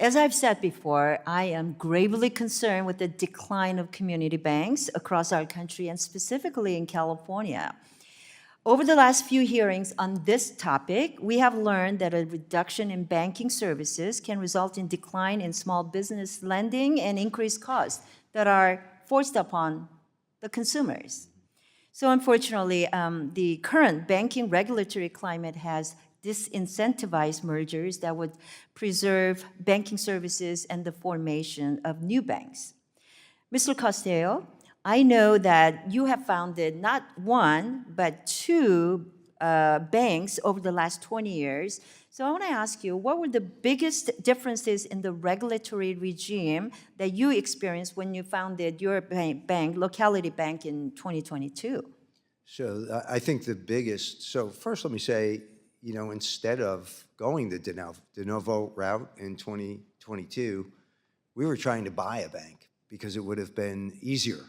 As I've said before, I am gravely concerned with the decline of community banks across our country and specifically in California. Over the last few hearings on this topic, we have learned that a reduction in banking services can result in decline in small business lending and increased costs that are forced upon the consumers. So unfortunately, the current banking regulatory climate has disincentivized mergers that would preserve banking services and the formation of new banks. Mr. Costello, I know that you have founded not one, but two banks over the last 20 years. So I want to ask you, what were the biggest differences in the regulatory regime that you experienced when you founded your bank, Locality Bank, in 2022? So I think the biggest, so first let me say, instead of going the de novo route in 2022, we were trying to buy a bank because it would have been easier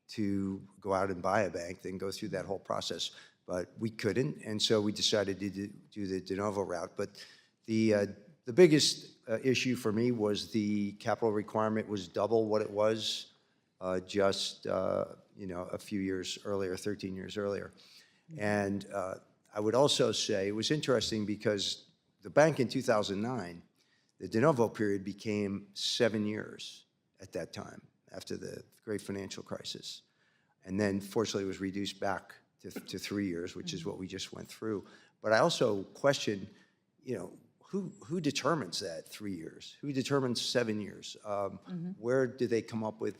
to go out and buy a bank than go through that whole process. But we couldn't, and so we decided to do the de novo route. But the biggest issue for me was the capital requirement was double what it was just a few years earlier, 13 years earlier. And I would also say it was interesting because the bank in 2009, the de novo period became 7 years at that time after the great financial crisis. And then fortunately it was reduced back to 3 years, which is what we just went through. But I also question, who determines that 3 years? Who determines 7 years? Where do they come up with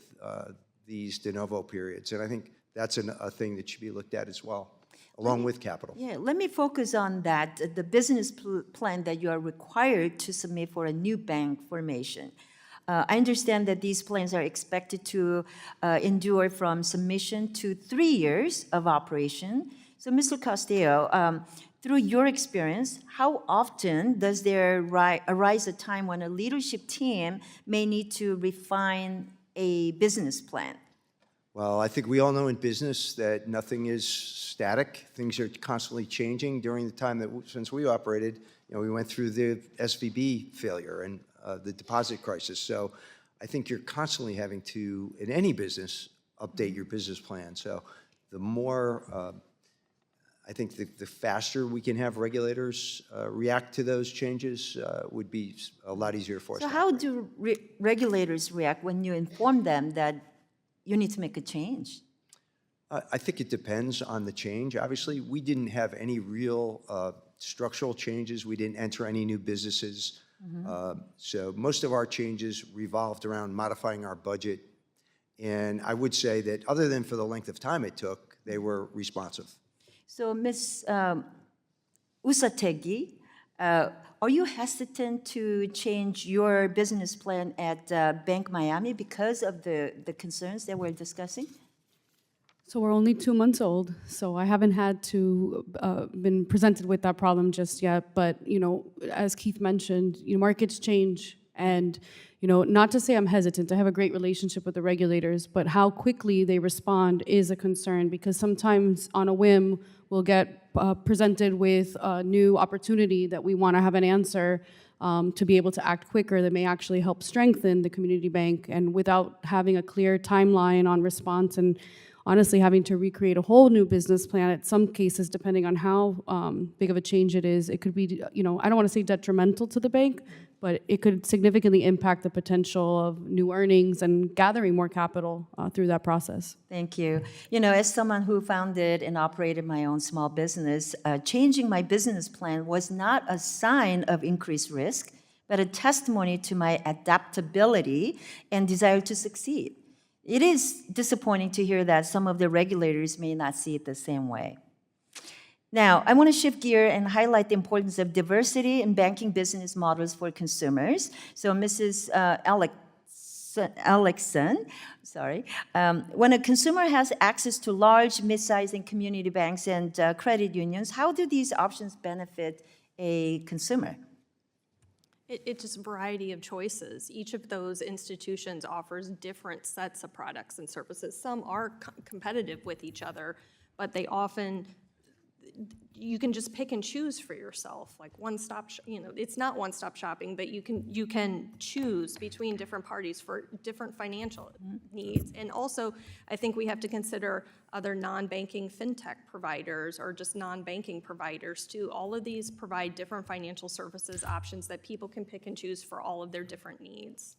these de novo periods? And I think that's a thing that should be looked at as well, along with capital. Yeah, let me focus on that, the business plan that you are required to submit for a new bank formation. I understand that these plans are expected to endure from submission to 3 years of operation. So, Mr. Costello, through your experience, how often does there arise a time when a leadership team may need to refine a business plan? Well, I think we all know in business that nothing is static. Things are constantly changing. During the time since we operated, we went through the SVB failure and the deposit crisis. So I think you're constantly having to, in any business, update your business plan. So the more, I think the faster we can have regulators react to those changes would be a lot easier for us. So how do regulators react when you inform them that you need to make a change? I think it depends on the change. Obviously, we didn't have any real structural changes. We didn't enter any new businesses. So most of our changes revolved around modifying our budget. And I would say that other than for the length of time it took, they were responsive. So Ms. Usategi, are you hesitant to change your business plan at Bank Miami because of the concerns that we're discussing? So we're only 2 months old, so I haven't had to been presented with that problem just yet. But as Keith mentioned, markets change, and not to say I'm hesitant. I have a great relationship with the regulators, but how quickly they respond is a concern, because sometimes on a whim we'll get presented with a new opportunity that we want to have an answer to be able to act quicker that may actually help strengthen the community bank, and without having a clear timeline on response, and honestly having to recreate a whole new business plan at some cases, depending on how big of a change it is, it could be, I don't want to say detrimental to the bank, but it could significantly impact the potential of new earnings and gathering more capital through that process. Thank you. As someone who founded and operated my own small business, changing my business plan was not a sign of increased risk, but a testimony to my adaptability and desire to succeed. It is disappointing to hear that some of the regulators may not see it the same way. Now, I want to shift gear and highlight the importance of diversity in banking business models for consumers. So, Mrs. Alexson, when a consumer has access to large, mid-sized, and community banks and credit unions, how do these options benefit a consumer? It's just a variety of choices. Each of those institutions offers different sets of products and services. Some are competitive with each other, but they often, you can just pick and choose for yourself, like one-stop, it's not one-stop shopping, but you can choose between different parties for different financial needs. And also, I think we have to consider other non-banking fintech providers or just non-banking providers too. All of these provide different financial services options that people can pick and choose for all of their different needs.